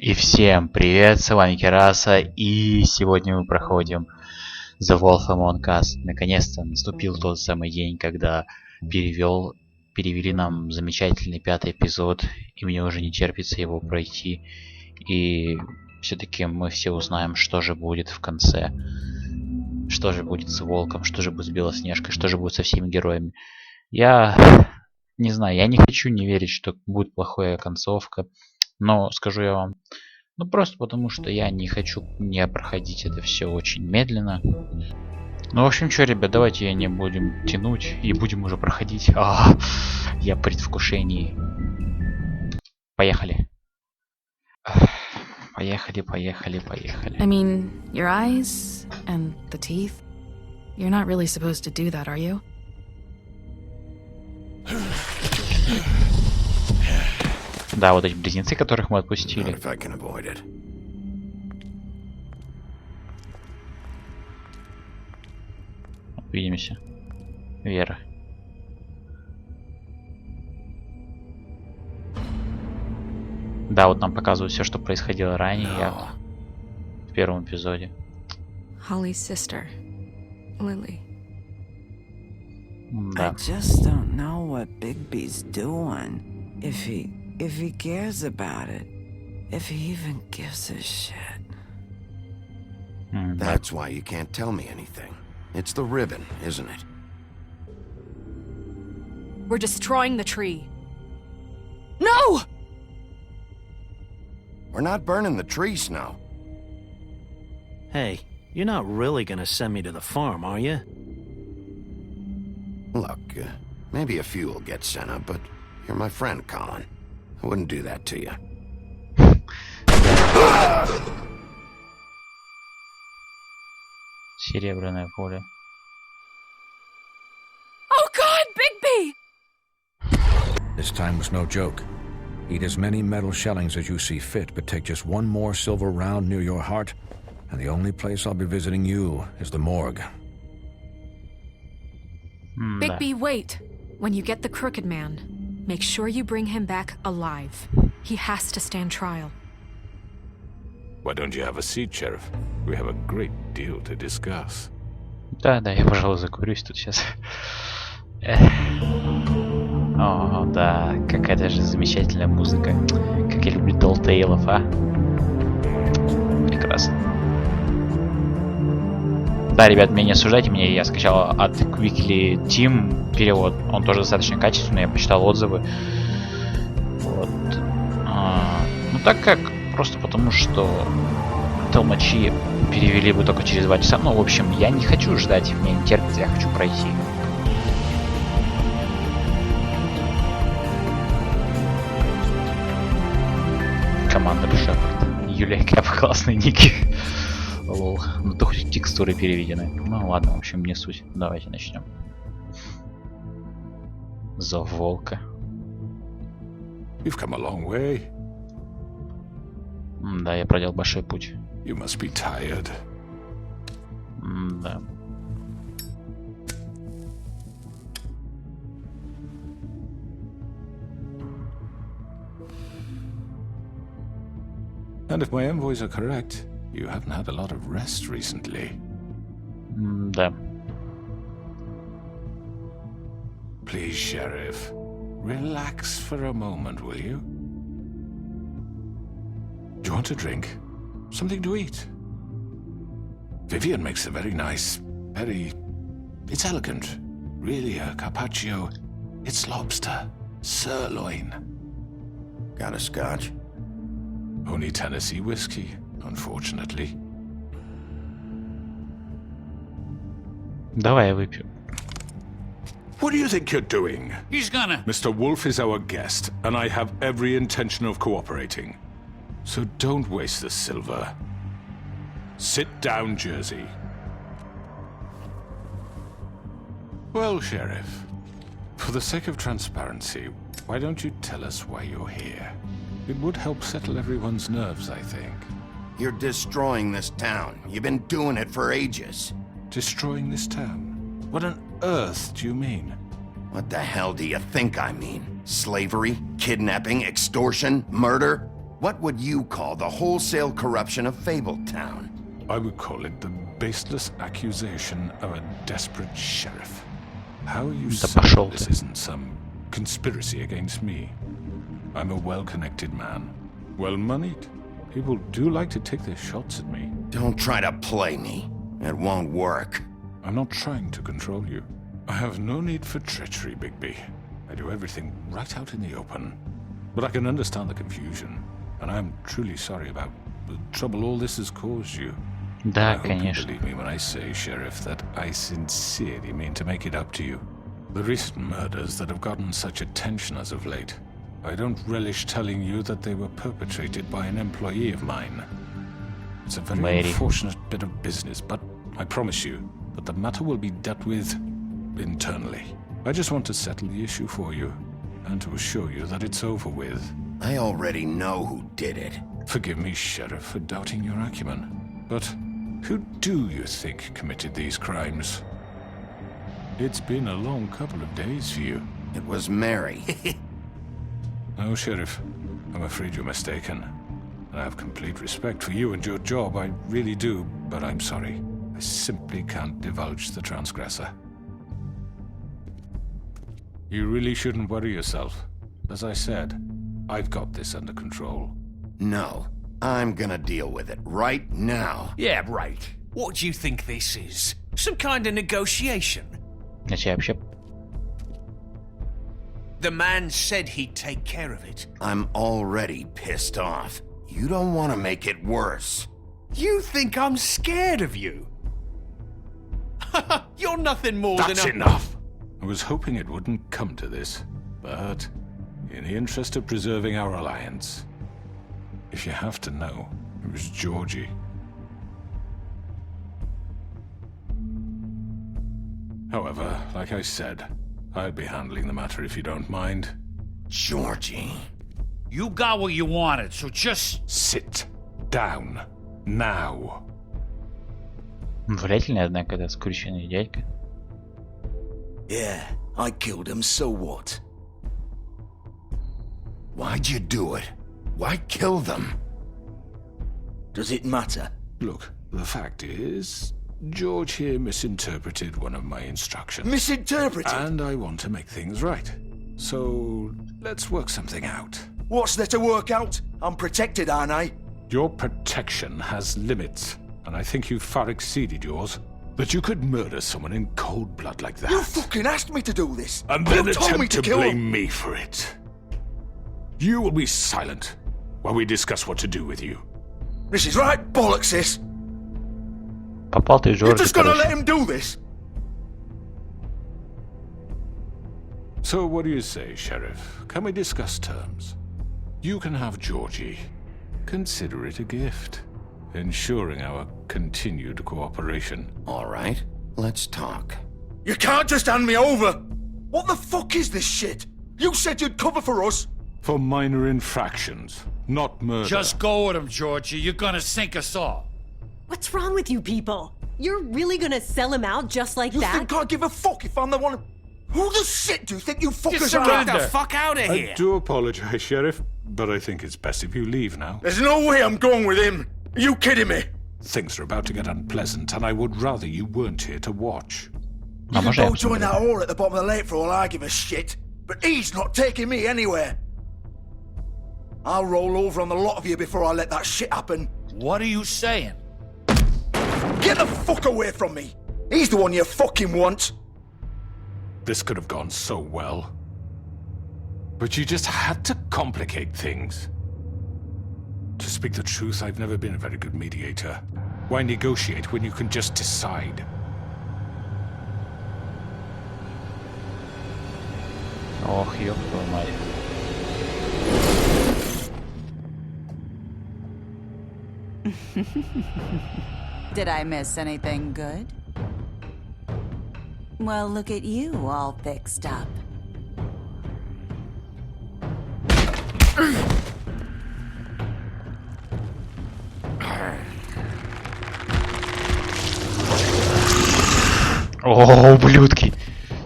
И всем привет, с вами Кераса, и сегодня мы проходим The Wolf Among Us. Наконец-то наступил тот самый день, когда перевели нам замечательный 5-й эпизод, и мне уже не терпится его пройти. И все-таки мы все узнаем, что же будет в конце. Что же будет с Волком, что же будет с Белоснежкой, что же будет со всеми героями. Я не знаю, я не хочу не верить, что будет плохая концовка. Но скажу я вам, просто потому что я не хочу не проходить это все очень медленно. Ну, в общем, что, ребят, давайте не будем тянуть и будем уже проходить. Я в предвкушении. Поехали. Поехали. I mean, your eyes and the teeth. You're not really supposed to do that, are you? Да, вот эти близнецы, которых мы отпустили. Увидимся. Вера. Да, вот нам показывают все, что происходило ранее, в первом эпизоде. Holly's sister, Lily. Да. I just don't know what Bigby's doing. If he cares about it. If he even gives a shit. That's why you can't tell me anything. It's the ribbon, isn't it? We're destroying the tree. No! We're not burning the tree, Snow. Hey, you're not really gonna send me to the farm, are you? Look, maybe a few will get sent up, but you're my friend, Colin. I wouldn't do that to you. Серебряное поле. Oh God, Bigby! This time was no joke. Eat as many metal shellings as you see fit, but take just one more silver round near your heart, and the only place I'll be visiting you is the morgue. Bigby, wait. When you get the Crooked Man, make sure you bring him back alive. He has to stand trial. Why don't you have a seat, Sheriff? We have a great deal to discuss. Да, я, пожалуй, закурюсь тут сейчас. О, да, какая-то же замечательная музыка. Как я люблю Долтейлов, а? Прекрасно. Да, ребят, меня не осуждайте, я скачал от Quickly Team перевод. Он тоже достаточно качественный, я почитал отзывы. Вот. Ну так как, просто потому что толмачи перевели бы только через 2 часа. Ну, в общем, я не хочу ждать, мне не терпится, я хочу пройти. Команда Шепард. Юлия Кэп, классный ник. Лол. Ну то хоть текстуры переведены. Ну ладно, в общем, не суть. Давайте начнем. Зов волка. You've come a long way. Да, я проделал большой путь. You must be tired. Да. And if my envoys are correct, you haven't had a lot of rest recently. Да. Please, Sheriff, relax for a moment, will you? Do you want a drink? Something to eat? Vivian makes a very nice, it's elegant. Really a carpaccio. It's lobster, sirloin. Got a scotch? Only Tennessee whiskey, unfortunately. Давай я выпью. What do you think you're doing? He's gonna... Mr. Wolf is our guest, and I have every intention of cooperating. So don't waste the silver. Sit down, Jersey. Well, Sheriff, for the sake of transparency, why don't you tell us why you're here? It would help settle everyone's nerves, I think. You're destroying this town. You've been doing it for ages. Destroying this town? What on earth do you mean? What the hell do you think I mean? Slavery? Kidnapping? Extortion? Murder? What would you call the wholesale corruption of Fabletown? I would call it the baseless accusation of a desperate sheriff. How are you certain this isn't some conspiracy against me? I'm a well-connected man, well-moneyed. People do like to take their shots at me. Don't try to play me. It won't work. I'm not trying to control you. I have no need for treachery, Bigby. I do everything right out in the open. But I can understand the confusion, and I'm truly sorry about the trouble all this has caused you. Да, I hope you конечно. believe me when I say, Sheriff, that I sincerely mean to make it up to you. The recent murders that have gotten such attention as of late, I don't relish telling you that they were perpetrated by an employee of mine. It's a very Lady. unfortunate bit of business, but I promise you that the matter will be dealt with internally. I just want to settle the issue for you, and to assure you that it's over with. I already know who did it. Forgive me, Sheriff, for doubting your acumen, but who do you think committed these crimes? It's been a long couple of days for you. It was Mary. No, Sheriff, I'm afraid you're mistaken. I have complete respect for you and your job, I really do, but I'm sorry. I simply can't divulge the transgressor. You really shouldn't worry yourself. As I said, I've got this under control. No, I'm gonna deal with it right now. Yeah, right. What do you think this is? Some kind of negotiation? Значит, я вообще... The man said he'd take care of it. I'm already pissed off. You don't want to make it worse. You think I'm scared of you? You're nothing more than That's a... enough! I was hoping it wouldn't come to this, but in the interest of preserving our alliance, if you have to know, it was Georgie. However, like I said, I'll be handling the matter if you don't mind. Georgie. You got what you wanted, so just... Sit down. Now. Влиятельный, однако, этот скрюченный дядька. Yeah, I killed him, so what? Why'd you do it? Why kill them? Does it matter? Look, the fact is, George here misinterpreted one of my instructions. Misinterpreted? And I want to make things right. So, let's work something out. What's there to work out? I'm protected, aren't I? Your protection has limits, and I think you've far exceeded yours. That you could murder someone in cold blood like that. You fucking asked me to do this! And then You told me attempt to kill blame him. me for it. You will be silent while we discuss what to do with you. This is right bollocks, this! Попал ты, You're Джорджи, just gonna let короче. him do this? So what do you say, Sheriff? Can we discuss terms? You can have Georgie. Consider it a gift, ensuring our continued cooperation. All right, let's talk. You can't just hand me over! What the fuck is this shit? You said you'd cover for us! For minor infractions, not murder. Just go with him, Georgie. You're gonna sink us all. What's wrong with you people? You're really gonna sell him out just like You that? think I give a fuck if I'm the one... Who the shit do you think you fuckers surrender. are? Get the fuck out of I do apologize, Sheriff, but I think it's best if you leave now. There's no way I'm going with him! Are you kidding me? Things are about to get unpleasant, and I would rather you weren't here to watch. А You can может я go join посмотрю? that whore at the bottom of the lake for all I give a shit, but he's not taking me anywhere. I'll roll over on the lot of you before I let that shit happen. What are you saying? Get the fuck away from me! He's the one you fucking want! This could have gone so well. But you just had to complicate things. To speak the truth, I've never been a very good mediator. Why negotiate when you can just decide? Ох, ёб твою мать. Did I miss anything good? Well, look at you, all fixed up. О, ублюдки!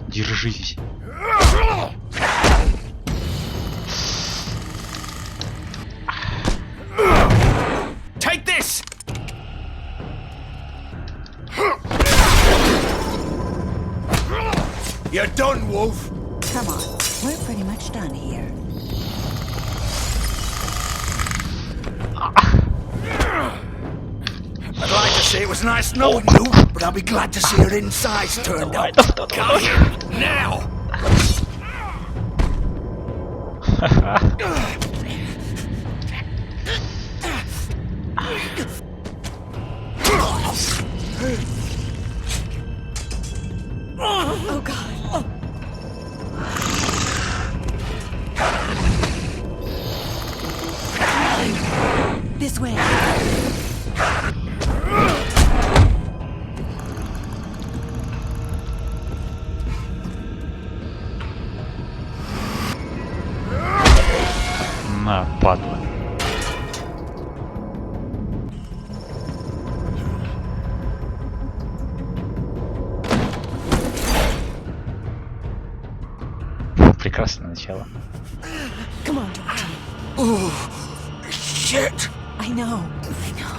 Держитесь. You're done, Wolf. Come on, we're pretty much done here. I'd like to say it was nice knowing you, but I'll be glad to see your insides turned out. Come here, now! Oh, God. This way. На, падла. Прекрасное начало. Come on, Georgie. Oh, shit! I know. I know.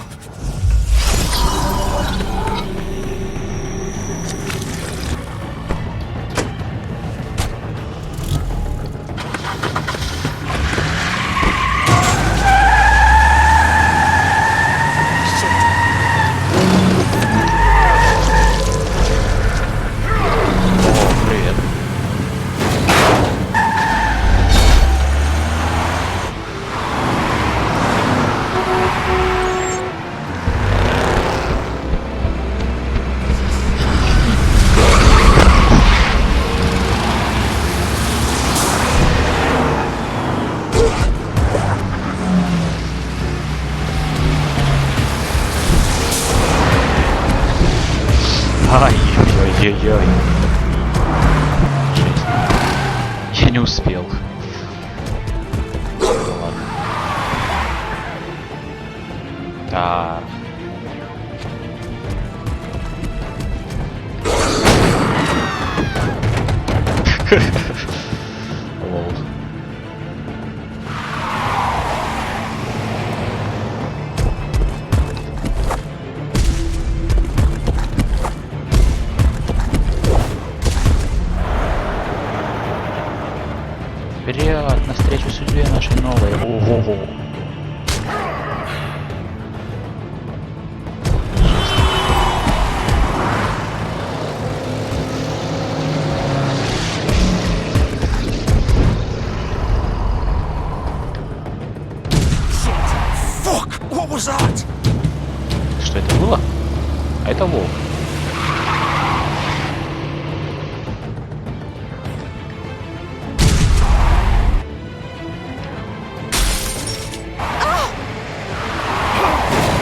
О, привет. Ай-яй-яй-яй. Жесть. Я не успел. Ладно. Да. Лол. Вперед, навстречу судьбе нашей новой. Ого-го. Fuck! What was that? Что это было? А это волк.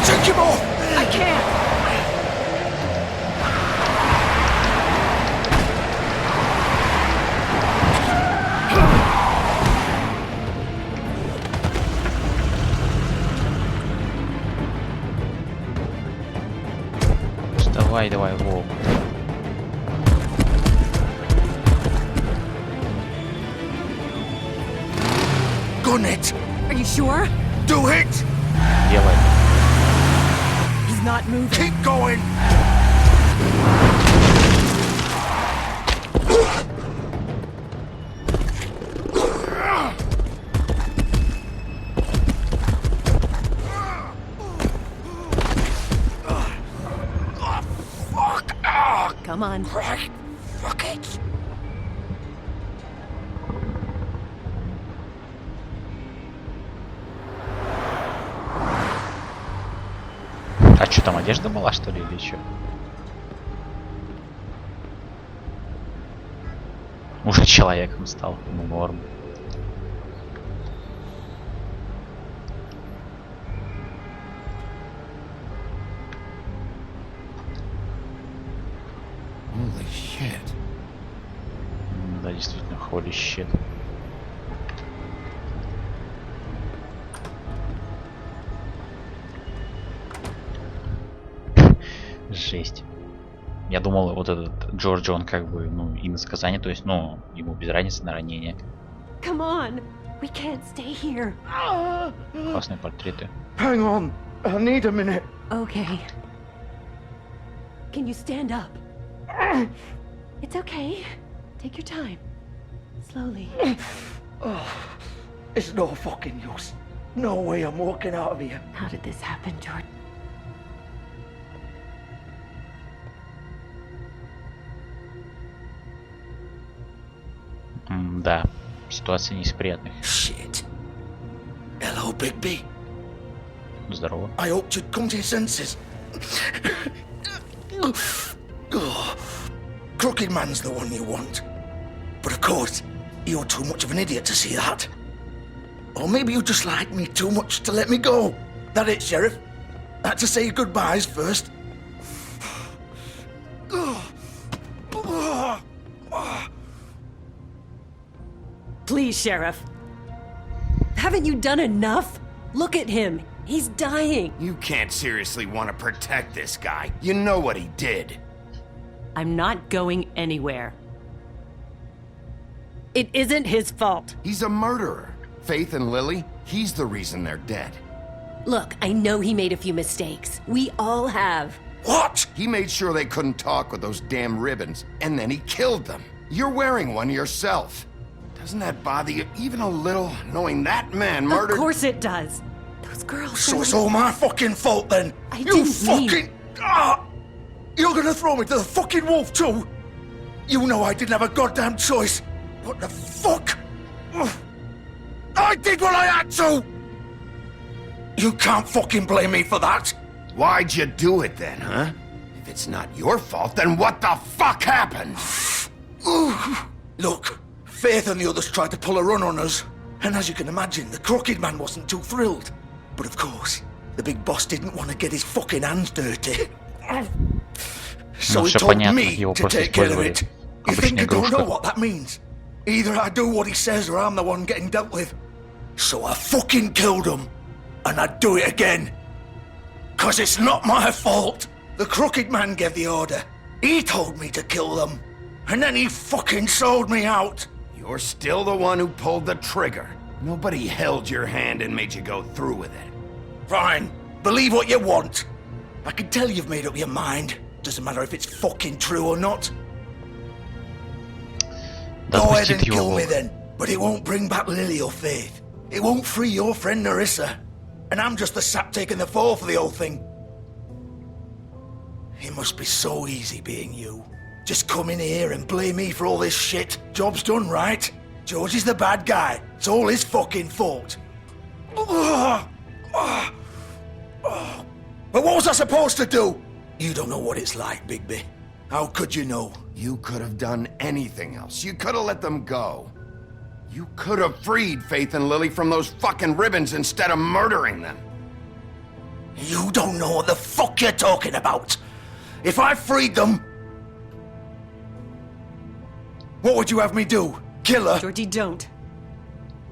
Take him off! I can't. Вставай, давай, волк. Gun it! Are you sure? Do it! Делай. He's not moving. Keep going! Fuck! Ah, Come on. Christ! Fuck it! А что там, одежда была, что ли, или что? Уже человеком стал, ну норм. Holy shit. Да, действительно, holy shit. Жесть. Я думал, вот этот Джордж, он как бы, ну, и насказание, то есть, ну, ему без разницы на ранение. Come on. We can't stay here. Классные портреты. Hang on. I need a minute. Okay. Can you stand up? It's okay. Take your time. Slowly. It's no fucking use. No way I'm walking out of here. How did this happen, George? Да, ситуация не из приятных. Shit. Hello, Bigby. Здорово. I hoped you'd come to your senses. Crooked Man's the one you want. But of course, you're too much of an idiot to see that. Or maybe you just like me too much to let me go. That it, Sheriff? I had to say goodbyes first. Please, Sheriff. Haven't you done enough? Look at him. He's dying. You can't seriously want to protect this guy. You know what he did. I'm not going anywhere. It isn't his fault. He's a murderer. Faith and Lily, he's the reason they're dead. Look, I know he made a few mistakes. We all have. What? He made sure they couldn't talk with those damn ribbons, and then he killed them. You're wearing one yourself. Doesn't that bother you even a little, knowing that man murdered— Of course it does. Those girls— So it's all my fucking fault then? I You didn't mean— fucking... You're gonna throw me to the fucking wolf too? You know I didn't have a goddamn choice. What the fuck? I did what I had to! You can't fucking blame me for that. Why'd you do it then, huh? If it's not your fault, then what the fuck happened? Look, Faith and the others tried to pull a run on us. And as you can imagine, the Crooked Man wasn't too thrilled. But of course, the big boss didn't want to get his fucking hands dirty. So he всё told понятно, me его to просто take care of использовали. it. You think Обычная I don't know игрушка. what that means? Either I do what he says or I'm the one getting dealt with. So I fucking killed him. And I'd do it again. 'Cause it's not my fault. The Crooked Man gave the order. He told me to kill them. And then he fucking sold me out. You're still the one who pulled the trigger. Nobody held your hand and made you go through with it. Fine. Believe what you want. I can tell you've made up your mind. Doesn't matter if it's fucking true or not. Да Go ahead отпустит and его kill me Бог. then. But it won't bring back Lily or Faith. It won't free your friend Narissa. And I'm just the sap taking the fall for the whole thing. It must be so easy being you. Just come in here and blame me for all this shit. Job's done, right? George is the bad guy. It's all his fucking fault. But what was I supposed to do? You don't know what it's like, Bigby. How could you know? You could have done anything else. You could have let them go. You could have freed Faith and Lily from those fucking ribbons instead of murdering them. You don't know what the fuck you're talking about. If I freed them, what would you have me do? Kill her? Georgie, don't.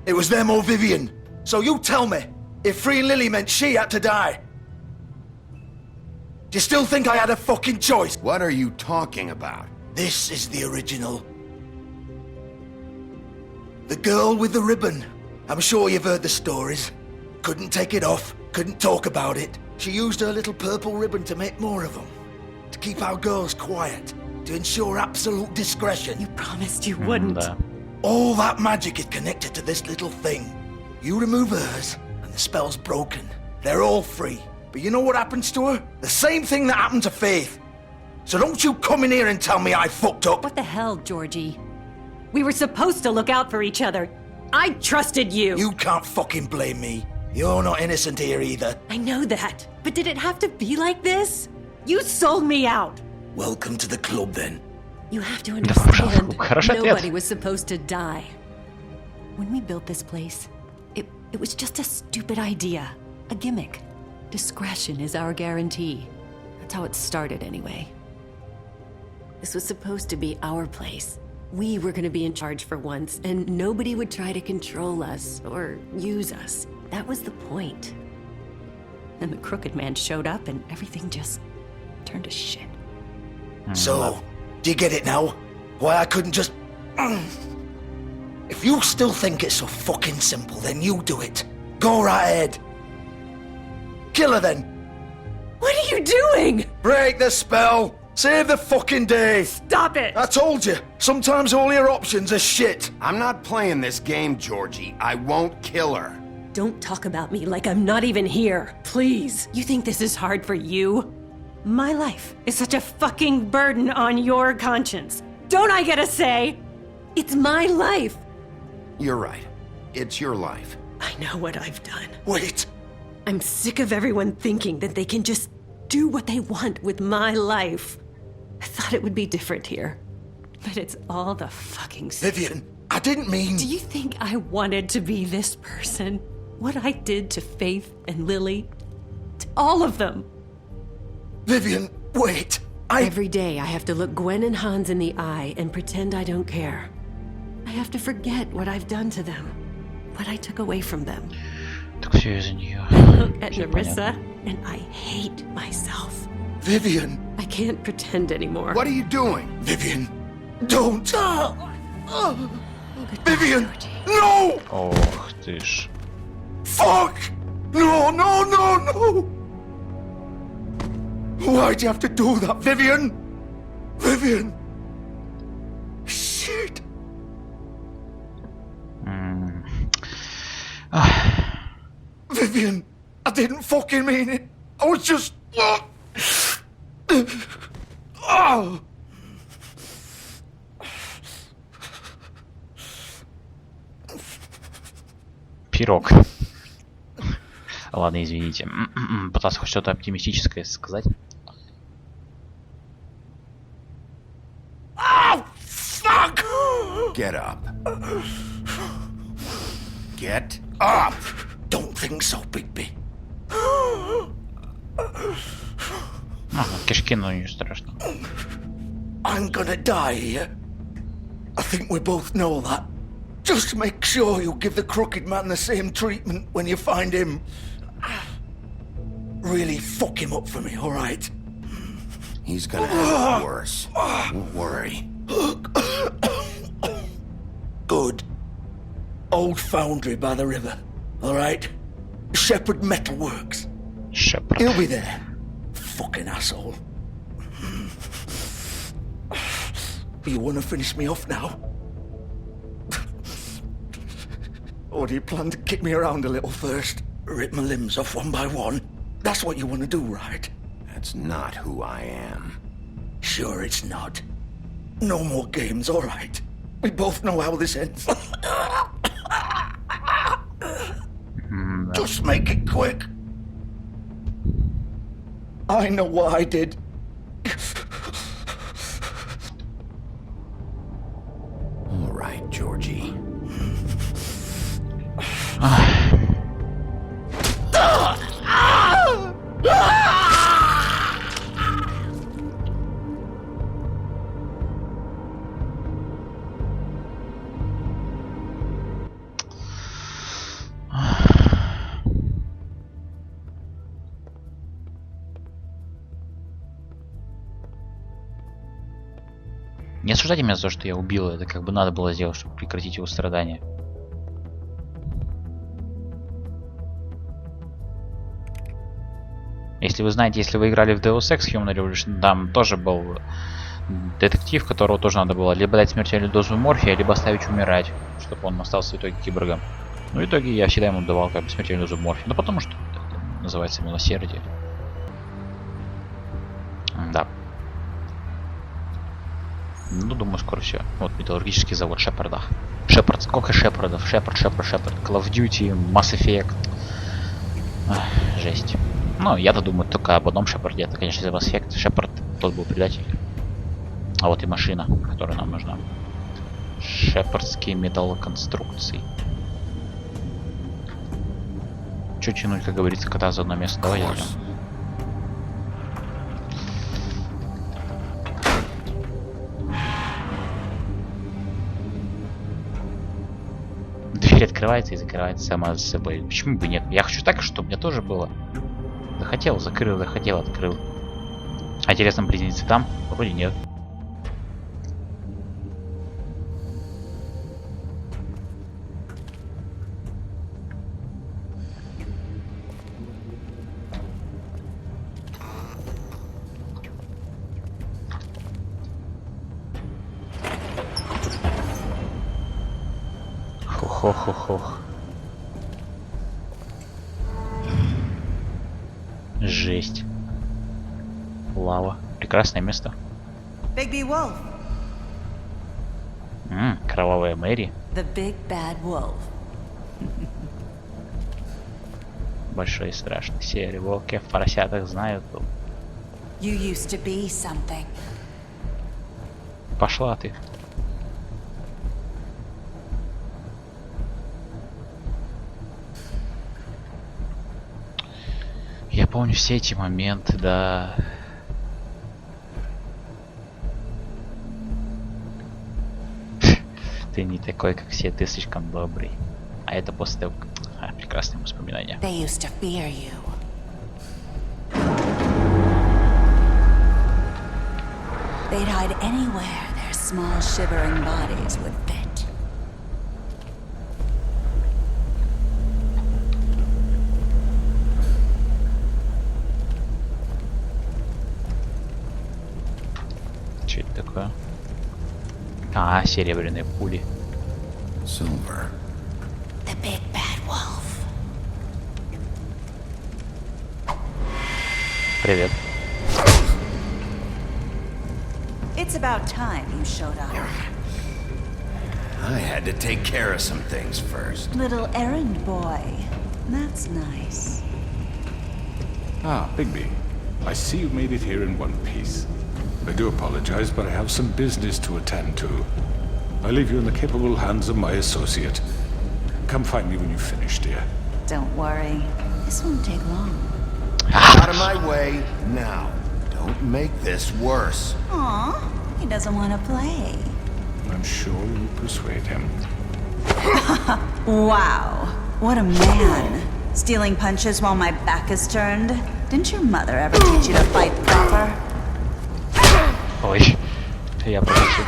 It was them or Vivian. So you tell me, if freeing Lily meant she had to die, do you still think I had a fucking choice? What are you talking about? This is the original. The girl with the ribbon. I'm sure you've heard the stories. Couldn't take it off, couldn't talk about it. She used her little purple ribbon to make more of them. To keep our girls quiet. To ensure absolute discretion. You promised you wouldn't. Да. All that magic is connected to this little thing. You remove hers, and the spell's broken. They're all free. But you know what happens to her? The same thing that happened to Faith. So don't you come in here and tell me I fucked up. What the hell, Georgie? We were supposed to look out for each other. I trusted you. You can't fucking blame me. You're not innocent here either. I know that. But did it have to be like this? You sold me out. Welcome to the club then. You have to Да, пожалуйста, understand. хороший ответ. Nobody was supposed to die. When we built this place, it was just a stupid idea. A gimmick. Discretion is our guarantee. That's how it started anyway. This was supposed to be our place. We were gonna be in charge for once, and nobody would try to control us or use us. That was the point. Then the Crooked Man showed up and everything just turned to shit. So, do you get it now? Why I couldn't just... If you still think it's so fucking simple, then you do it. Go right ahead. Kill her then. What are you doing? Break the spell. Save the fucking day! Stop it! I told you, sometimes all your options are shit. I'm not playing this game, Georgie. I won't kill her. Don't talk about me like I'm not even here, please. You think this is hard for you? My life is such a fucking burden on your conscience. Don't I get a say? It's my life. You're right. It's your life. I know what I've done. Wait. I'm sick of everyone thinking that they can just do what they want with my life. I thought it would be different here. But it's all the fucking same. Vivian, I didn't mean... Do you think I wanted to be this person? What I did to Faith and Lily? To all of them. Vivian, wait. Every day I have to look Gwen and Hans in the eye and pretend I don't care. I have to forget what I've done to them. What I took away from them. Так все из-за нее. Look at Всё Narissa, понятно. and I hate myself. Vivian. I can't pretend anymore. What are you doing? Vivian, don't. Vivian, no! Ох ты ж. Fuck! No, no, no, no! Why'd you have to do that, Vivian? Vivian! Shit! Vivian, I didn't fucking mean it. I was just... Oh! Пирог. Ладно, извините. Пытался хоть что-то оптимистическое сказать. Oh, fuck! Get up. Get up! Don't think so, Bigby. Кишки, ну не страшно. I'm gonna die here. I think we both know that. Just make sure you give the crooked man the same treatment when you find him. Really fuck him up for me, alright? He's gonna have it worse. Don't worry. Good. Old foundry by the river, alright? Shepherd Metalworks. Shepherd. He'll be there. Fucking asshole. You wanna finish me off now? Or do you plan to kick me around a little first? Rip my limbs off one by one? That's what you wanna do, right? That's not who I am. Sure it's not. No more games, alright? We both know how this ends. Just make it quick. I know what I did. All right, Georgie. Не осуждайте меня за то, что я убил. Это как бы надо было сделать, чтобы прекратить его страдания. Если вы знаете, если вы играли в Deus Ex Human Revolution, там тоже был детектив, которого тоже надо было либо дать смертельную дозу морфия, либо оставить умирать, чтобы он остался в итоге киборгом. Ну, в итоге я всегда ему давал как бы смертельную дозу морфия. Ну, потому что это называется милосердие. Да. Ну, думаю, скоро все. Вот, металлургический завод Шепарда. Шепард, сколько Шепардов? Шепард. Call of Duty, Mass Effect. Ах, жесть. Ну, я-то думаю только об одном Шепарде. Это, конечно, из Mass Effect. Шепард, тот был предатель. А вот и машина, которая нам нужна. Шепардские металлоконструкции. Че тянуть, как говорится, кота за одно место? Давай я. Дверь открывается и закрывается сама за собой. Почему бы нет? Я хочу так, чтобы у меня тоже было. Захотел, закрыл, захотел, открыл. А интересно, близнецы там? Вроде нет. Хо-хо-хо. Жесть. Лава. Прекрасное место. Play.The Wolf. Кровавая Мэри. The Big Bad Wolf. Большой и страшный. Все волки в поросятах знают. You used to be something. Пошла ты. Я помню все эти моменты, да. Ты не такой, как все, ты слишком добрый. А это после того, как... прекрасные воспоминания. They used to fear you. They'd hide anywhere their small shivering bodies would fit. Что это такое? А, серебряные пули. Silver. The Big Bad Wolf. Привет. It's about time you showed up. I had to take care of some things first. Little errand boy. That's nice. Ah, Bigby. I see you made it here in one piece. I do apologize, but I have some business to attend to. I leave you in the capable hands of my associate. Come find me when you've finished, dear. Don't worry. This won't take long. Out of my way now. Don't make this worse. Aw, he doesn't want to play. I'm sure you'll persuade him. Wow, what a man. Stealing punches while my back is turned? Didn't your mother ever teach you to fight proper? Ой, я получил.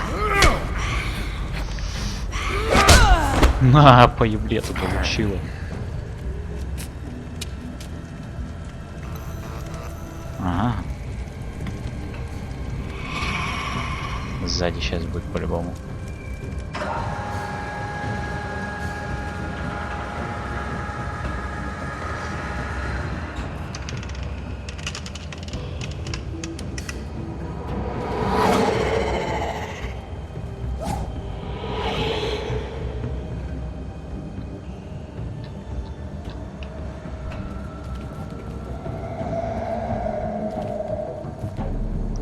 На, по еблету получила. Ага. Сзади сейчас будет по-любому.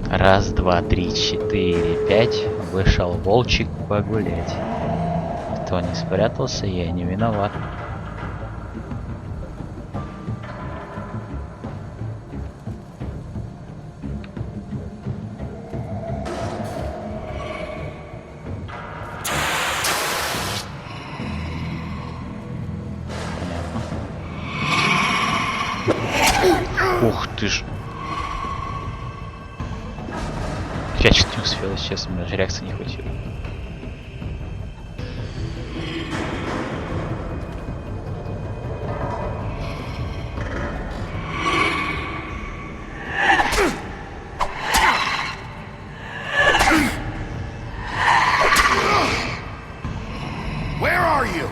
Раз, два, три, четыре, пять. Вышел волчик погулять. Кто не спрятался, я не виноват. Понятно. Ух ты ж. Я чуть не успел, честно, у меня даже реакции не хватило. Where are you?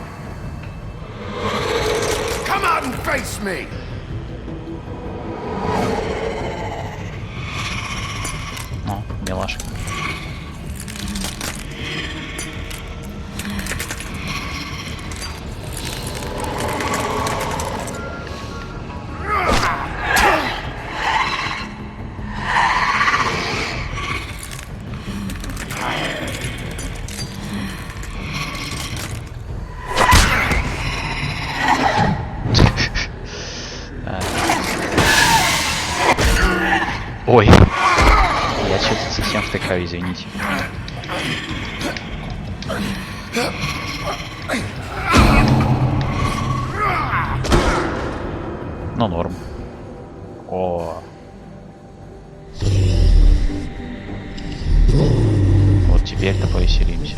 Come out and face me! Ну, милашка. Ой, я что-то совсем втыкаю, извините. Ну, норм. О. Вот теперь-то повеселимся.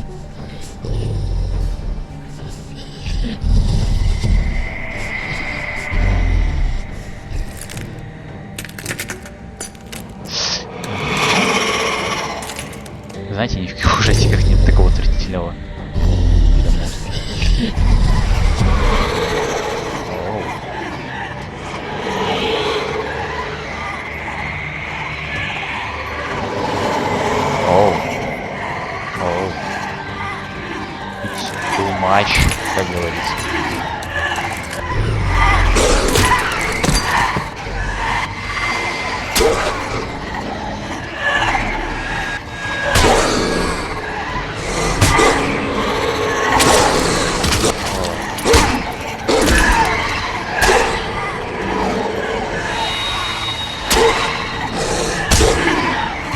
Знаете, ни в каких ужастиках нет такого отвратительного вида монстра. матч, как говорится.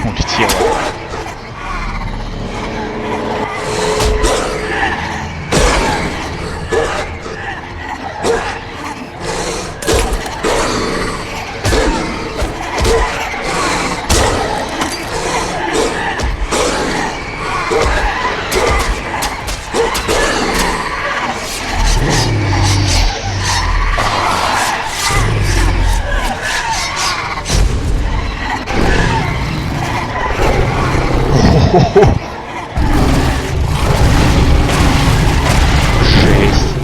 Улетело. Жесть.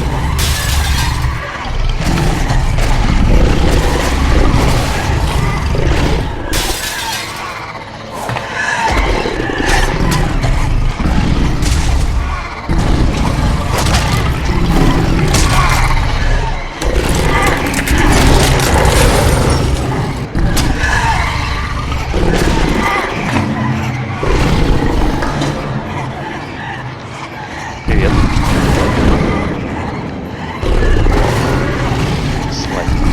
Привет. Свадьба.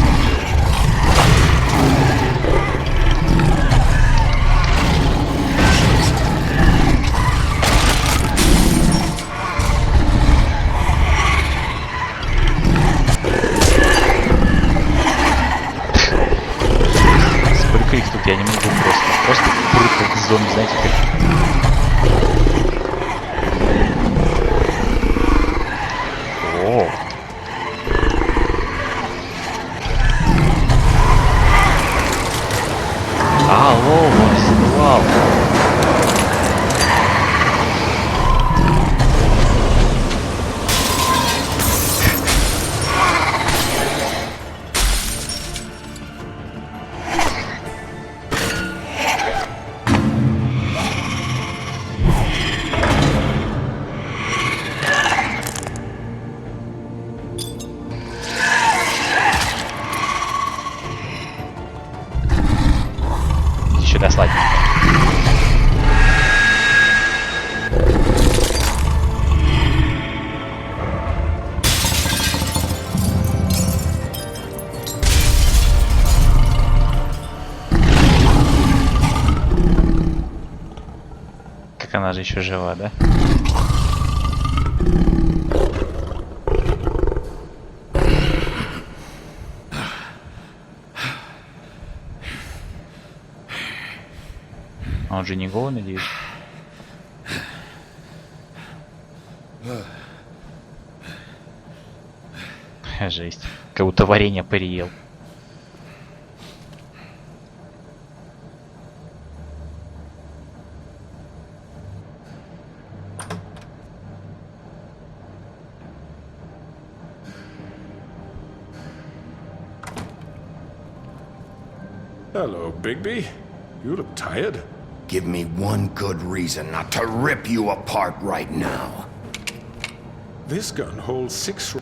Сколько их тут, я не могу просто прыгать как зомби, знаете, как... О. Алло, вау. Еще досладненько. Как она же еще жива, да? А он же не голый, надеюсь? Жесть. Как будто варенье переел. Hello, Bigby. You look tired. Give me one good reason not to rip you apart right now. This gun holds 6...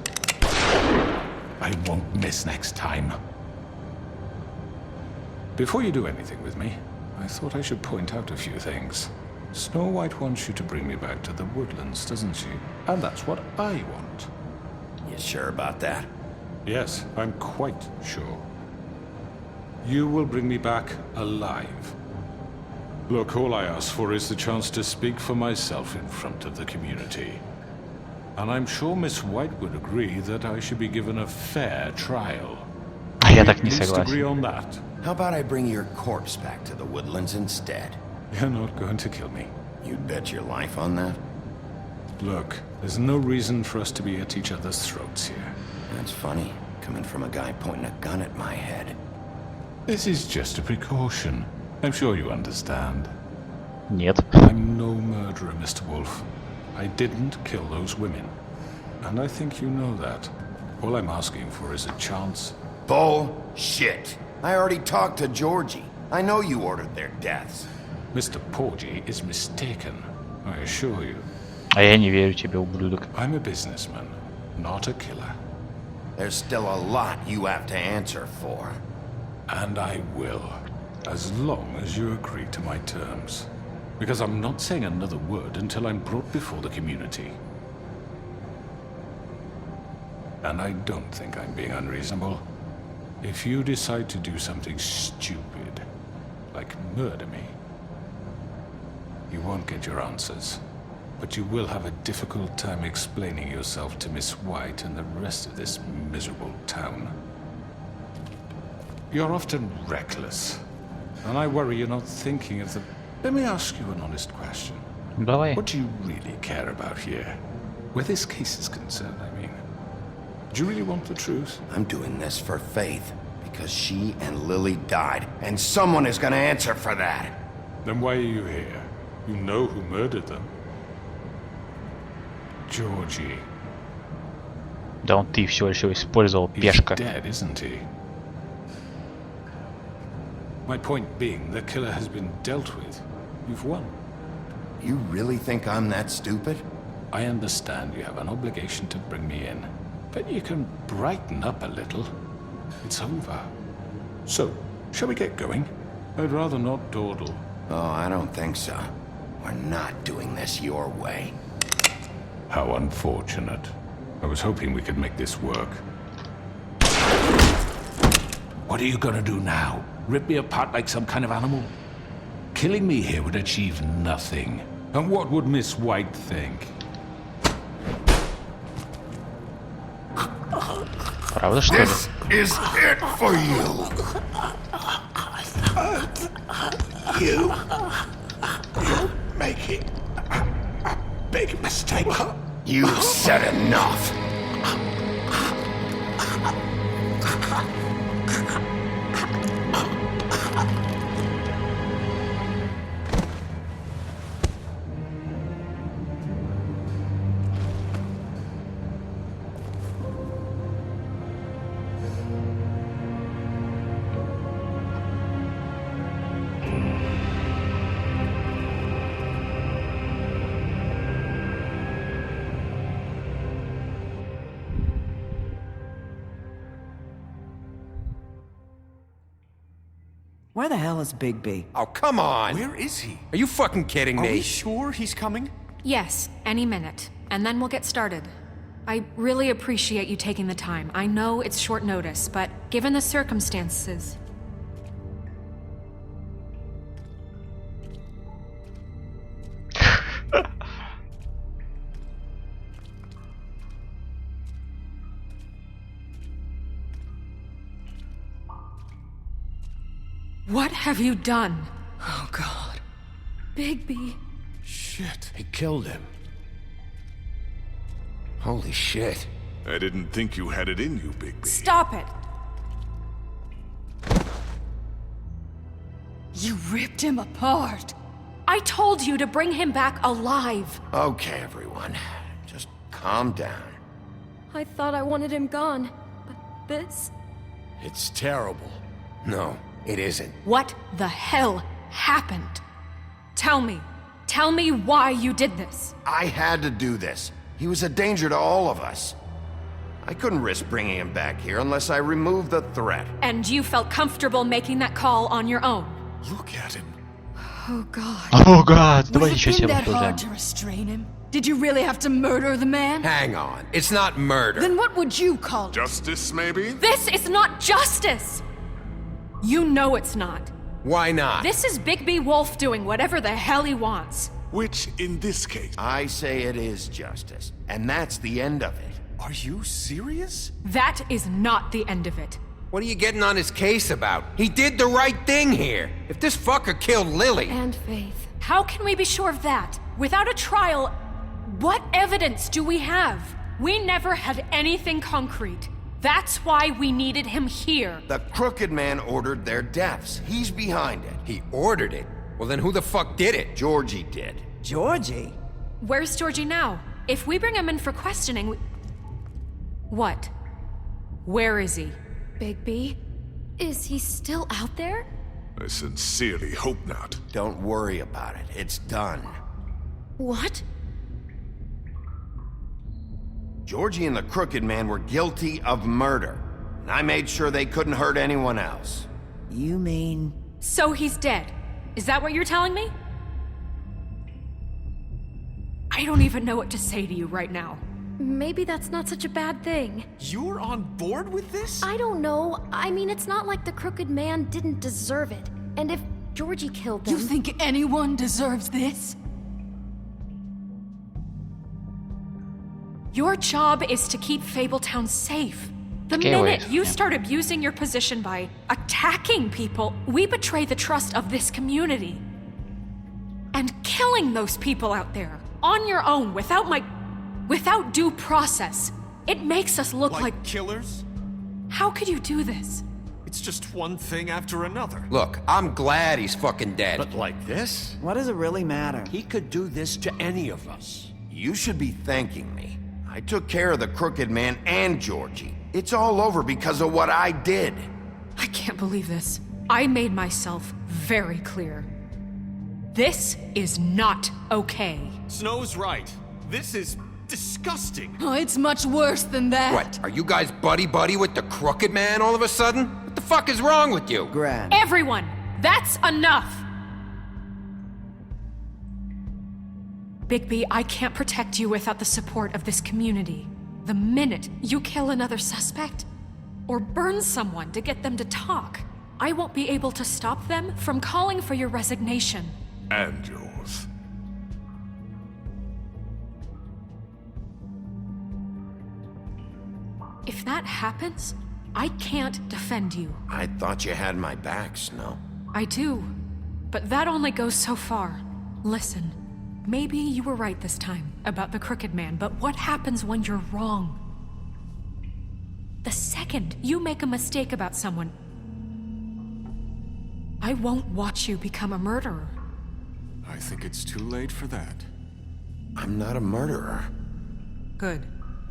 I won't miss next time. Before you do anything with me, I thought I should point out a few things. Snow White wants you to bring me back to the woodlands, doesn't she? And that's what I want. You sure about that? Yes, I'm quite sure. You will bring me back alive. Look, all I ask for is the chance to speak for myself in front of the community. And I'm sure Miss White would agree that I should be given a fair trial. А я так не At least agree согласен. on that. How about I bring your corpse back to the woodlands instead? You're not going to kill me. You'd bet your life on that? Look, there's no reason for us to be at each other's throats here. That's funny, coming from a guy pointing a gun at my head. This is just a precaution. I'm sure you understand. Нет. I'm no murderer, Mr. Wolf. I didn't kill those women. And I think you know that. All I'm asking for is a chance. Bullshit. I already talked to Georgie. I know you ordered their deaths. Mr. Porgy is mistaken, I assure you. А я не верю тебе, ублюдок. I'm a businessman, not a killer. There's still a lot you have to answer for. And I will, as long as you agree to my terms. Because I'm not saying another word until I'm brought before the community. And I don't think I'm being unreasonable. If you decide to do something stupid, like murder me, you won't get your answers. But you will have a difficult time explaining yourself to Miss White and the rest of this miserable town. You're often reckless, and I worry you're not thinking of the... Let me ask you an honest question. Давай. What do you really care about here? Where this case is concerned, I mean. Do you really want the truth? I'm doing this for Faith, because she and Lily died, and someone is gonna answer for that. Then why are you here? You know who murdered them. Georgie. Да он ты всего лишь его использовал, He's пешка. dead, isn't he? My point being, the killer has been dealt with. You've won. You really think I'm that stupid? I understand you have an obligation to bring me in, but you can brighten up a little. It's over. So, shall we get going? I'd rather not dawdle. Oh, I don't think so. We're not doing this your way. How unfortunate. I was hoping we could make this work. What are you gonna do now? Rip me apart like some kind of animal? Killing me here would achieve nothing. And what would Miss White think? Правда, что ли? This is it for you. You make it a big mistake. You said enough. Where the hell is Bigby? Oh, come on! Where is he? Are you fucking kidding Are me? we sure he's coming? Yes, any minute. And then we'll get started. I really appreciate you taking the time. I know it's short notice, but given the circumstances... What have you done? Oh, God. Bigby. Shit, he killed him. Holy shit. I didn't think you had it in you, Bigby. Stop it! You ripped him apart. I told you to bring him back alive. Okay, everyone. Just calm down. I thought I wanted him gone, but this... It's terrible. No, it isn't. What the hell happened? Tell me. Tell me why you did this. I had to do this. He was a danger to all of us. I couldn't risk bringing him back here unless I removed the threat. And you felt comfortable making that call on your own. Look at him. Oh, God. О, гад, Would давайте it еще been себе that обсуждаем. hard to restrain him? Did you really have to murder the man? Hang on, it's not murder. Then what would you call it? Justice, maybe? This is not justice! You know it's not. Why not? This is Big Wolf doing whatever the hell he wants. Which, in this case... I say it is justice, and that's the end of it. Are you serious? That is not the end of it. What are you getting on his case about? He did the right thing here. If this fucker killed Lily... And Faith. How can we be sure of that? Without a trial, what evidence do we have? We never had anything concrete. That's why we needed him here. The Crooked Man ordered their deaths. He's behind it. He ordered it? Well, then who the fuck did it? Georgie did. Georgie? Where's Georgie now? If we bring him in for questioning, What? Where is he? Bigby? Is he still out there? I sincerely hope not. Don't worry about it. It's done. What? Georgie and the Crooked Man were guilty of murder. And I made sure they couldn't hurt anyone else. You mean... So he's dead. Is that what you're telling me? I don't even know what to say to you right now. Maybe that's not such a bad thing. You're on board with this? I don't know. I mean, it's not like the Crooked Man didn't deserve it. And if Georgie killed them... You think anyone deserves this? Your job is to keep Fabletown safe. The minute you start abusing your position by attacking people, we betray the trust of this community. And killing those people out there, on your own, without due process, it makes us look like killers? How could you do this? It's just one thing after another. Look, I'm glad he's fucking dead. But like this? What does it really matter? He could do this to any of us. You should be thanking me. I took care of the Crooked Man and Georgie. It's all over because of what I did. I can't believe this. I made myself very clear. This is not okay. Snow's right. This is disgusting. Oh, it's much worse than that. What, are you guys buddy-buddy with the Crooked Man all of a sudden? What the fuck is wrong with you? Gran. Everyone, that's enough! Bigby, I can't protect you without the support of this community. The minute you kill another suspect, or burn someone to get them to talk, I won't be able to stop them from calling for your resignation. And yours. If that happens, I can't defend you. I thought you had my back, Snow. I do, but that only goes so far. Listen, maybe you were right this time about the Crooked Man, but what happens when you're wrong? The second you make a mistake about someone, I won't watch you become a murderer. I think it's too late for that. I'm not a murderer. Good.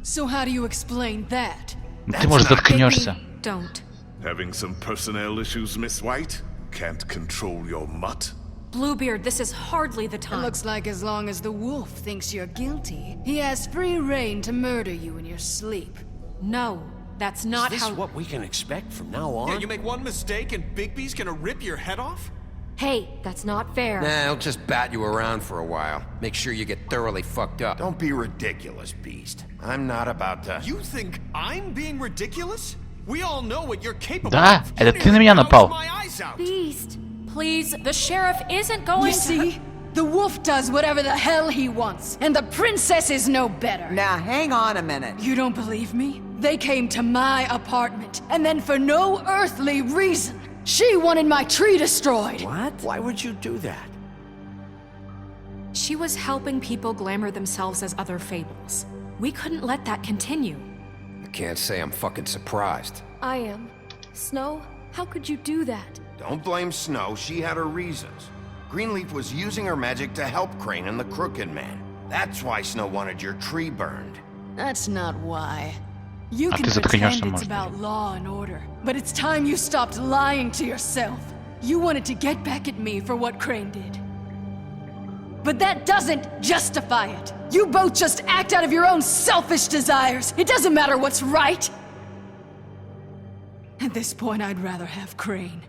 So how do you explain that? Ты, может, заткнешься? Don't. Having some personnel issues, Miss White? Can't control your mutt? Bluebeard, this is hardly the time. It looks like as long as the wolf thinks you're guilty, he has free reign to murder you in your sleep. No, that's not Is how... this what we can expect from now on? Yeah, you make one mistake and Bigby's gonna rip your head off? Hey, that's not fair. Nah, he'll just bat you around for a while. Make sure you get thoroughly fucked up. Don't be ridiculous, Beast. I'm not about to... You think I'm being ridiculous? We all know what you're capable Да, of. это ты на меня напал. Beast. Please, the sheriff isn't going You see? The wolf does whatever the hell he wants, and the princess is no better. Now, hang on a minute. You don't believe me? They came to my apartment, and then for no earthly reason, she wanted my tree destroyed. What? Why would you do that? She was helping people glamour themselves as other fables. We couldn't let that continue. I can't say I'm fucking surprised. I am. Snow, how could you do that? Don't blame Snow, she had her reasons. Greenleaf was using her magic to help Crane and the Crooked Man. That's why Snow wanted your tree burned. That's not why. You А can ты заткнешься, pretend it's может about быть. law and order, but it's time you stopped lying to yourself. You wanted to get back at me for what Crane did. But that doesn't justify it. You both just act out of your own selfish desires. It doesn't matter what's right. At this point, I'd rather have Crane.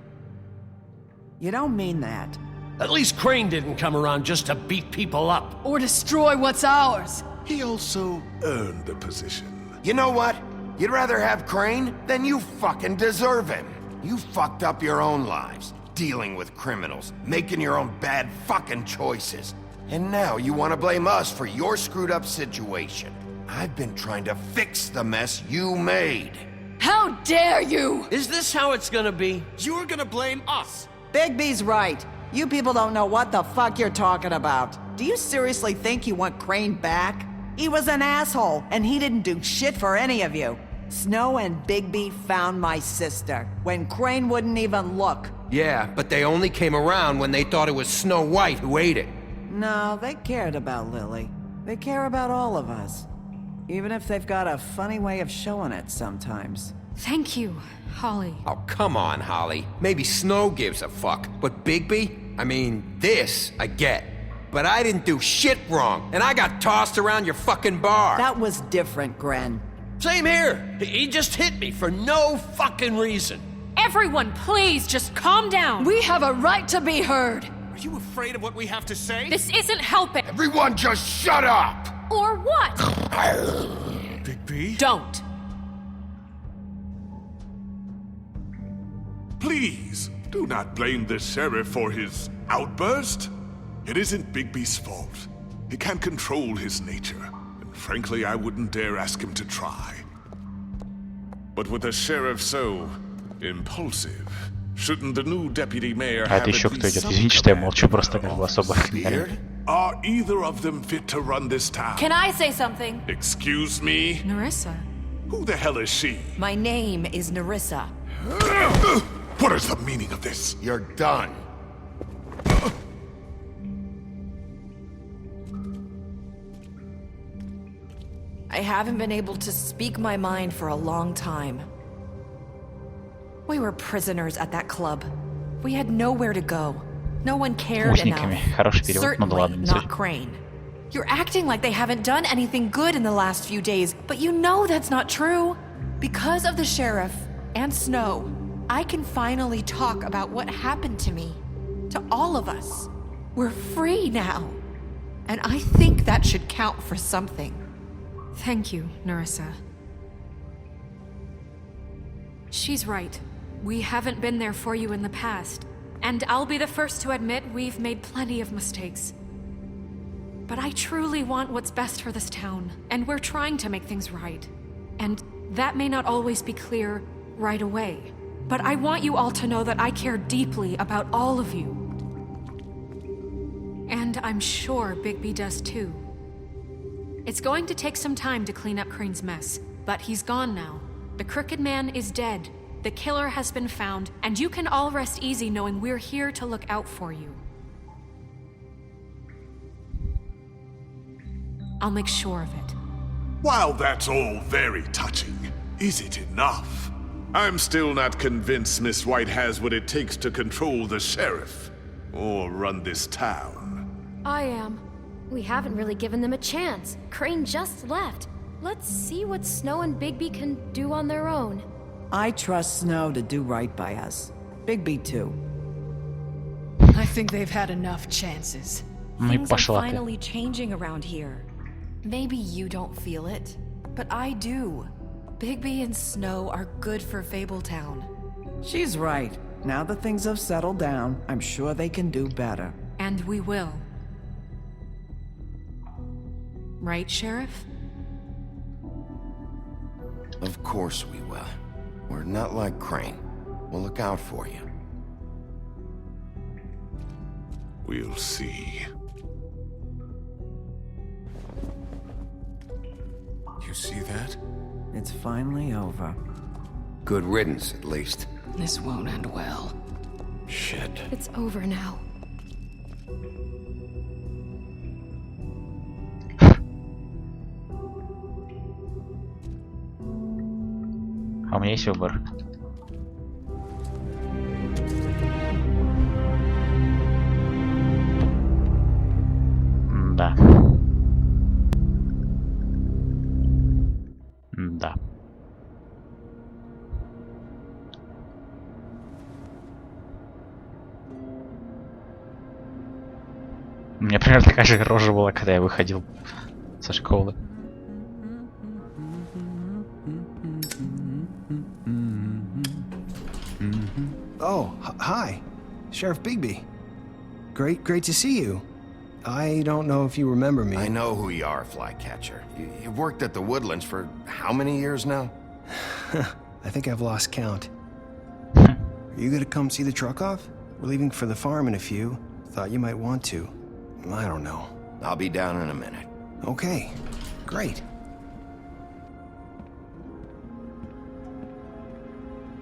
You don't mean that. At least Crane didn't come around just to beat people up. Or destroy what's ours. He also earned the position. You know what? You'd rather have Crane? Then you fucking deserve him. You fucked up your own lives, dealing with criminals, making your own bad fucking choices. And now you want to blame us for your screwed up situation. I've been trying to fix the mess you made. How dare you! Is this how it's gonna be? You're gonna blame us! Bigby's right. You people don't know what the fuck you're talking about. Do you seriously think you want Crane back? He was an asshole, and he didn't do shit for any of you. Snow and Bigby found my sister, when Crane wouldn't even look. Yeah, but they only came around when they thought it was Snow White who ate it. No, they cared about Lily. They care about all of us. Even if they've got a funny way of showing it sometimes. Thank you, Holly. Oh, come on, Holly. Maybe Snow gives a fuck, but Bigby? I mean, this I get. but I didn't do shit wrong, and I got tossed around your fucking bar. That was different, Gren. Same here. He just hit me for no fucking reason. Everyone, please, just calm down. We have a right to be heard. Are you afraid of what we have to say? This isn't helping. Everyone just shut up! Or what? Big B? Don't. Please, do not blame the sheriff for his outburst. It isn't Bigby's fault. He can't control his nature, and frankly, I wouldn't dare ask him to try. But with a sheriff so impulsive, shouldn't the new deputy mayor А have это еще at кто least идет? some Извините, что я молчу, command просто как бы особо не Beard? Are either of them fit to run this town? Can I say something? Excuse me? Nerissa. Who the hell is she? My name is Nerissa. What is the meaning of this? You're done. I haven't been able to speak my mind for a long time. We were prisoners at that club. We had nowhere to go. No one cared Узниками. enough. Хороший перевод, ну да Certainly ладно, не not суть. Crane. You're acting like they haven't done anything good in the last few days, but you know that's not true. Because of the sheriff and Snow, I can finally talk about what happened to me. To all of us. We're free now. And I think that should count for something. Thank you, Nerissa. She's right. We haven't been there for you in the past. And I'll be the first to admit we've made plenty of mistakes. But I truly want what's best for this town, and we're trying to make things right. And that may not always be clear right away. But I want you all to know that I care deeply about all of you. And I'm sure Bigby does too. It's going to take some time to clean up Crane's mess, but he's gone now. The Crooked Man is dead. The killer has been found, and you can all rest easy knowing we're here to look out for you. I'll make sure of it. While that's all very touching, is it enough? I'm still not convinced Miss White has what it takes to control the sheriff, or run this town. I am. We haven't really given them a chance. Crane just left. Let's see what Snow and Bigby can do on their own. I trust Snow to do right by us. Bigby too. I think they've had enough chances. Things are finally changing around here. Maybe you don't feel it, but I do. Bigby and Snow are good for Fabletown. She's right. Now that things have settled down, I'm sure they can do better. And we will. Right, Sheriff? Of course we will. We're not like Crane. We'll look out for you. We'll see. You see that? It's finally over. Good riddance, at least. This won't end well. Shit. It's over now. А у меня есть выбор. Да. Да. У меня примерно такая же рожа была, когда я выходил со школы. Oh, hi. Sheriff Bigby. Great to see you. I don't know if you remember me. I know who you are, Flycatcher. You've worked at the Woodlands for how many years now? I think I've lost count. Are you gonna come see the truck off? We're leaving for the farm in a few. Thought you might want to. I don't know. I'll be down in a minute. Okay, great.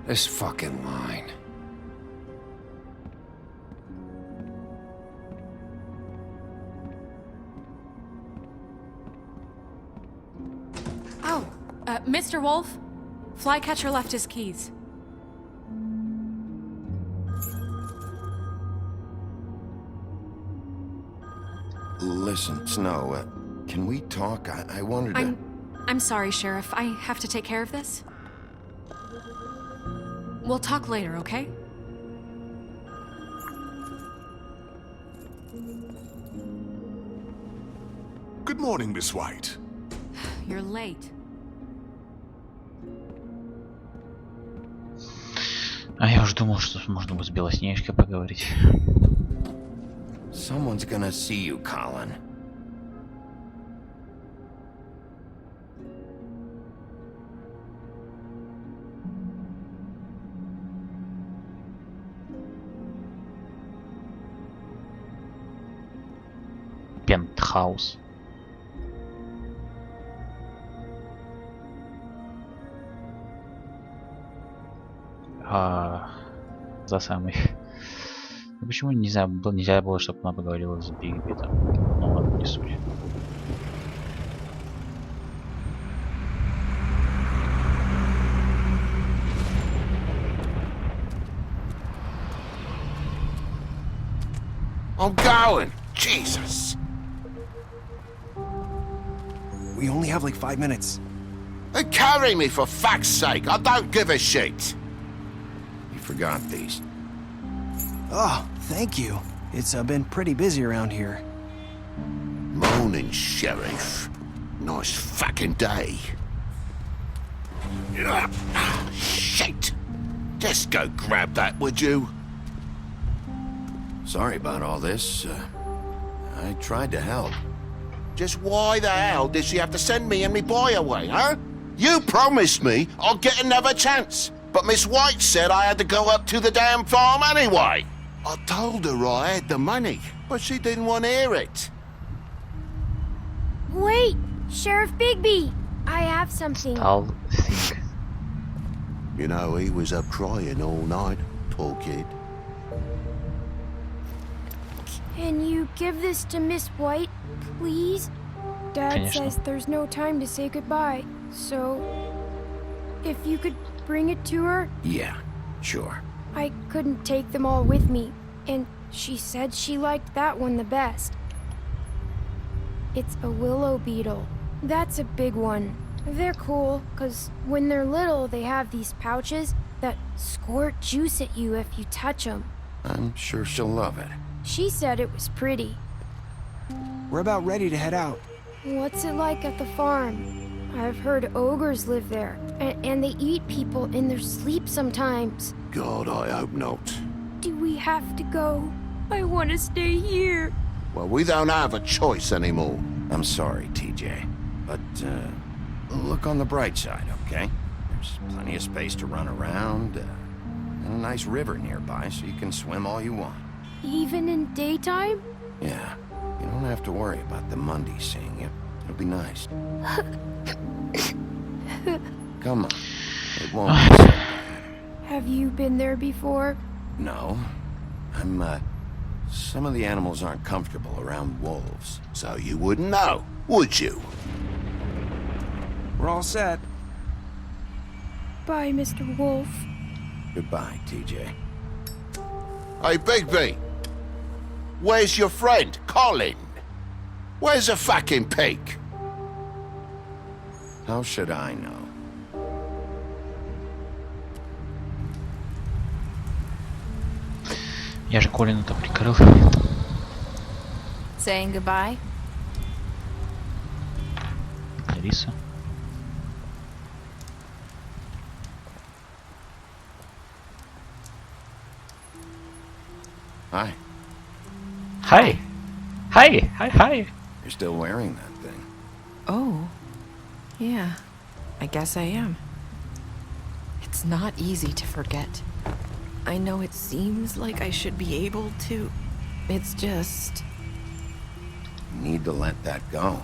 This fucking line. Oh, Mr. Wolf? Flycatcher left his keys. Listen, Snow, can we talk? I wanted to... I'm sorry, Sheriff. I have to take care of this. We'll talk later, okay? Good morning, Miss White. You're late. А я уж думал, что можно будет с Белоснежкой поговорить. Someone's gonna see you, Colin. Пентхаус. За самый. Ну почему нельзя было, чтобы она поговорила с Бигби там? Ну ладно, не суть. I'm going! Jesus! We only have like 5 minutes. Carry me, for fuck's sake! I don't give a shit! You forgot these. Oh, thank you. It's been pretty busy around here. Morning, Sheriff. Nice fucking day. Shit! Just go grab that, would you? Sorry about all this. I tried to help. Just why the hell did she have to send me and me boy away, huh? You promised me I'll get another chance, but Miss White said I had to go up to the damn farm anyway. I told her I had the money, but she didn't want to hear it. Wait, Sheriff Bigby, I have something. I'll think. You know, he was up crying all night, poor kid. Can you give this to Miss White, please? Dad Конечно. says there's no time to say goodbye, so if you could bring it to her. Yeah, sure. I couldn't take them all with me, and she said she liked that one the best. It's a willow beetle. That's a big one. They're cool, 'cause when they're little, they have these pouches that squirt juice at you if you touch them. I'm sure she'll love it. She said it was pretty. We're about ready to head out. What's it like at the farm? I've heard ogres live there, and they eat people in their sleep sometimes. God, I hope not. Do we have to go? I want to stay here. Well, we don't have a choice anymore. I'm sorry, TJ. But, look on the bright side, okay? There's plenty of space to run around, and a nice river nearby so you can swim all you want. Even in daytime? Yeah, you don't have to worry about the Monday seeing you. It'll be nice. Come on. It won't be so bad. Have you been there before? No. Some of the animals aren't comfortable around wolves. So you wouldn't know, would you? We're all set. Bye, Mr. Wolf. Goodbye, TJ. Hey, Bigby! Where's your friend, Colin? Where's the fucking pig? How should I know? Я же Колина-то прикрыл. Saying goodbye? Лариса. Hi. Hi. Hi. Hi. Hi. You're still wearing that thing. Oh. Yeah. I guess I am. It's not easy to forget. I know it seems like I should be able to. It's just... You need to let that go.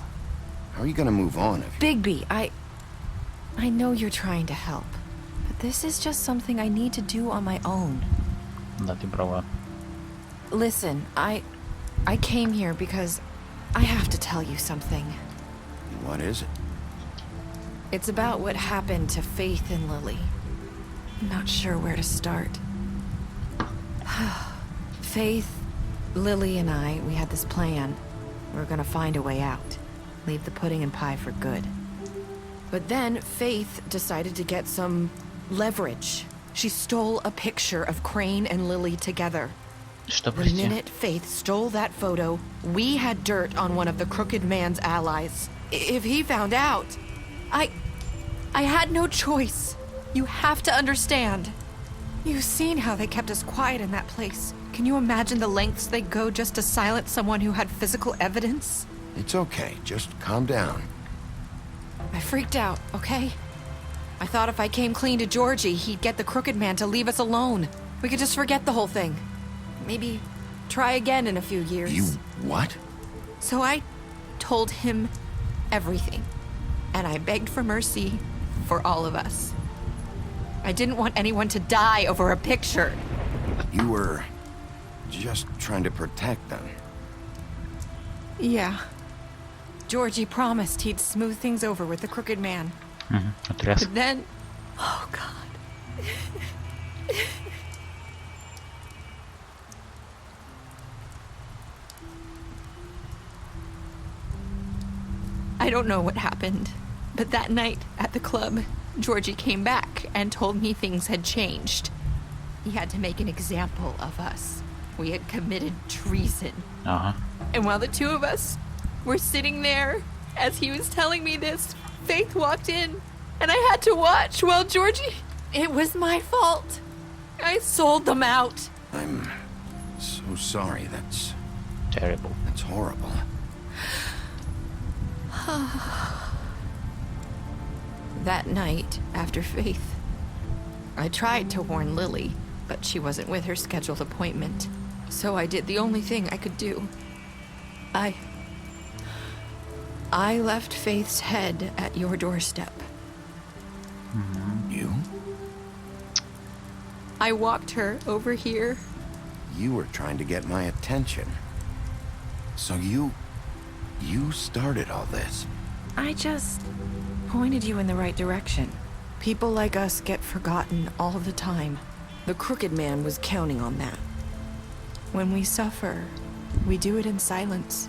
How are you gonna move on if... Bigby, I know you're trying to help. But this is just something I need to do on my own. Да, ты права. Listen, I came here because I have to tell you something. What is it? It's about what happened to Faith and Lily. I'm not sure where to start. Faith, Lily, and I, we had this plan. We're gonna find a way out. Leave the pudding and pie for good. But then Faith decided to get some leverage. She stole a picture of Crane and Lily together. Что, The прости? minute Faith stole that photo, we had dirt on one of the Crooked Man's allies. If he found out, I had no choice. You have to understand. You've seen how they kept us quiet in that place. Can you imagine the lengths they'd go just to silence someone who had physical evidence? It's okay, just calm down. I freaked out, okay? I thought if I came clean to Georgie, he'd get the Crooked Man to leave us alone. We could just forget the whole thing. Maybe try again in a few years. You what? So I told him everything. And I begged for mercy for all of us. I didn't want anyone to die over a picture. You were just trying to protect them. Yeah. Georgie promised he'd smooth things over with the Crooked Man. Отряс. But then... Oh, God. I don't know what happened, but that night at the club, Georgie came back and told me things had changed. He had to make an example of us. We had committed treason. And while the two of us were sitting there, as he was telling me this, Faith walked in, and I had to watch while Georgie... It was my fault. I sold them out. I'm so sorry. That's terrible. That's horrible. That night, after Faith, I tried to warn Lily, but she wasn't with her scheduled appointment. So I did the only thing I could do. I left Faith's head at your doorstep. You? I walked her over here. You were trying to get my attention. So you started all this. I just pointed you in the right direction. People like us get forgotten all the time. The Crooked Man was counting on that. When we suffer, we do it in silence.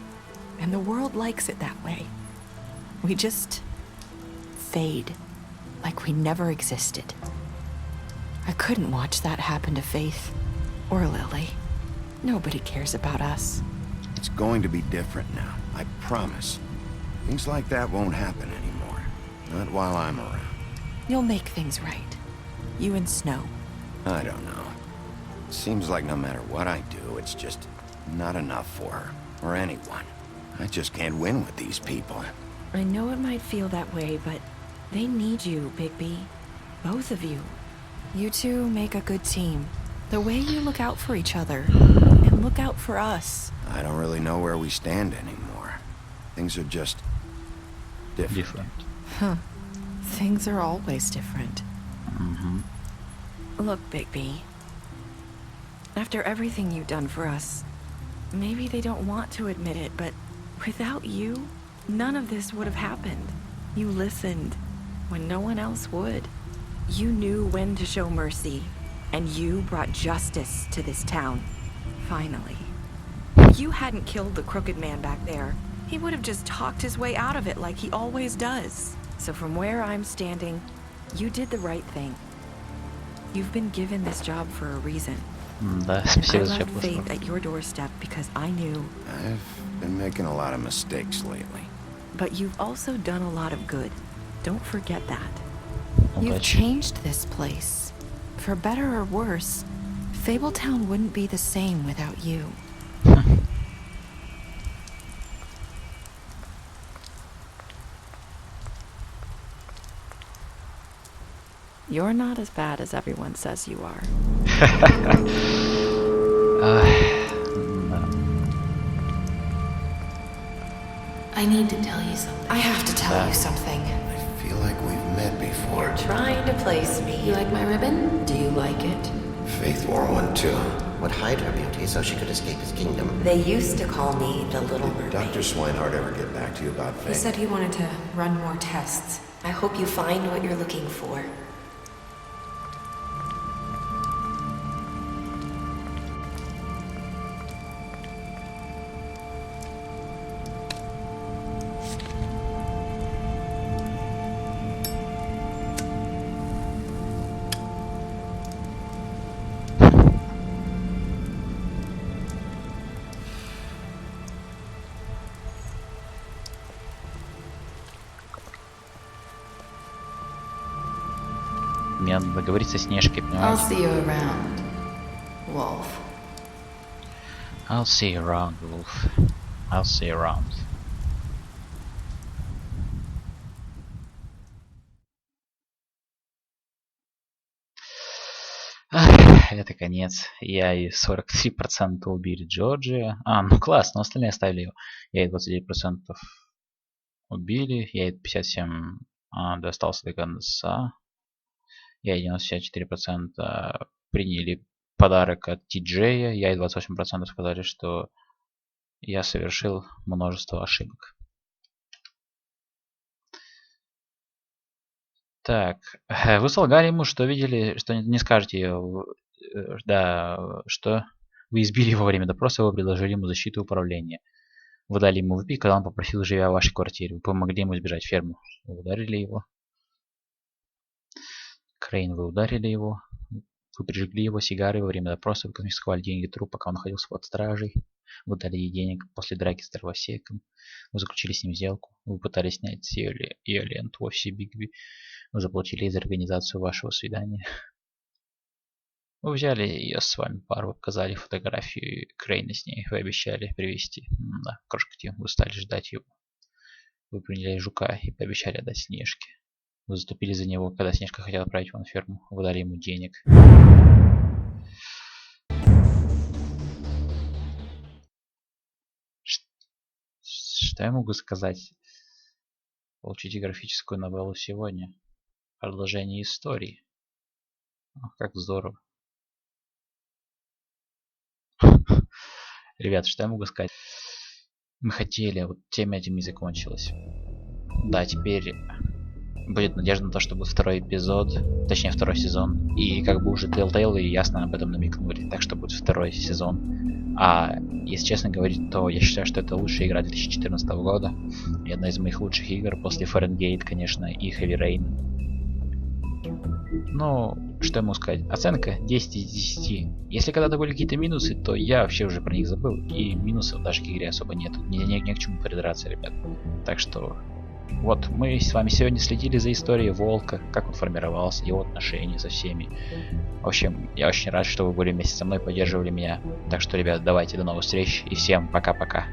And the world likes it that way. We just fade, like we never existed. I couldn't watch that happen to Faith or Lily. Nobody cares about us. It's going to be different now, I promise. Things like that won't happen anymore. Not while I'm around. You'll make things right. You and Snow. I don't know. It seems like no matter what I do, it's just not enough for her, or anyone. I just can't win with these people. I know it might feel that way, but they need you, Bigby. Both of you. You two make a good team. The way you look out for each other, and look out for us. I don't really know where we stand anymore. Things are just different. Huh. Things are always different. Look, Bigby. After everything you've done for us, maybe they don't want to admit it, but without you, none of this would have happened. You listened when no one else would. You knew when to show mercy, and you brought justice to this town. Finally. If you hadn't killed the Crooked Man back there, he would have just talked his way out of it like he always does. So from where I'm standing, you did the right thing. You've been given this job for a reason. Да, I спасибо за left теплые Faith слова. at your doorstep because I knew. I've been making a lot of mistakes lately. But you've also done a lot of good. Don't forget that. You've Удачи. changed this place. For better or worse, Fabletown wouldn't be the same without you. You're not as bad as everyone says you are. I need to tell you something. I have to tell you something. I feel like we've met before. You're trying to place me. You like my ribbon? Do you like it? Faith wore one too. Would hide her beauty so she could escape his kingdom. They used to call me the Little Mermaid. Dr. Swinehart ever get back to you about Faith? He said he wanted to run more tests. I hope you find what you're looking for. мне надо договориться с Снежкой, I'll понимаете? see you around, Wolf. I'll see you around, Wolf. I'll see you around. Это конец. Я и 43% убили Джорджия. Ну класс, но остальные оставили его. Я и 29% убили. Я и 57% достался до конца. Я и 94% приняли подарок от Ти-Джея. Я и 28% сказали, что я совершил множество ошибок. Так, вы солгали ему, что видели, что не скажете, да, что вы избили его во время допроса, вы предложили ему защиту и управление. Вы дали ему выпить, когда он попросил, живя в вашей квартире. Вы помогли ему избежать ферму. Вы ударили его. Крейн, вы ударили его. Вы прижгли его сигарой во время допроса, вы конфисковали деньги труп, пока он находился под стражей. Вы дали ей денег после драки с дровосеком. Вы заключили с ним сделку. Вы пытались снять с ее ленту в офисе Бигби. Вы заплатили за организацию вашего свидания. Вы взяли ее с вами пару, показали фотографию Крейна с ней. Вы обещали привезти. Да, крошка Тим, вы стали ждать его. Вы приняли жука и пообещали отдать Снежке. Вы заступили за него, когда Снежка хотела отправить его на ферму. Вы дали ему денег. Что я могу сказать? Получите графическую новеллу сегодня. Продолжение истории. Ох, как здорово. Ребят, что я могу сказать? Мы хотели, вот тема этим не закончилась. Да, теперь будет надежда на то, что будет второй эпизод, точнее второй сезон. И как бы уже Telltale ясно об этом намекнули, так что будет второй сезон. А если честно говорить, то я считаю, что это лучшая игра 2014 года. И одна из моих лучших игр после Fahrenheit, конечно, и Heavy Rain. Ну, что я могу сказать? Оценка 10 из 10. Если когда-то были какие-то минусы, то я вообще уже про них забыл. И минусов даже к игре особо нет. Ни к чему придраться, ребят. Так что, вот, мы с вами сегодня следили за историей Волка, как он формировался, его отношения со всеми. В общем, я очень рад, что вы были вместе со мной, поддерживали меня. Так что, ребят, давайте до новых встреч и всем пока-пока.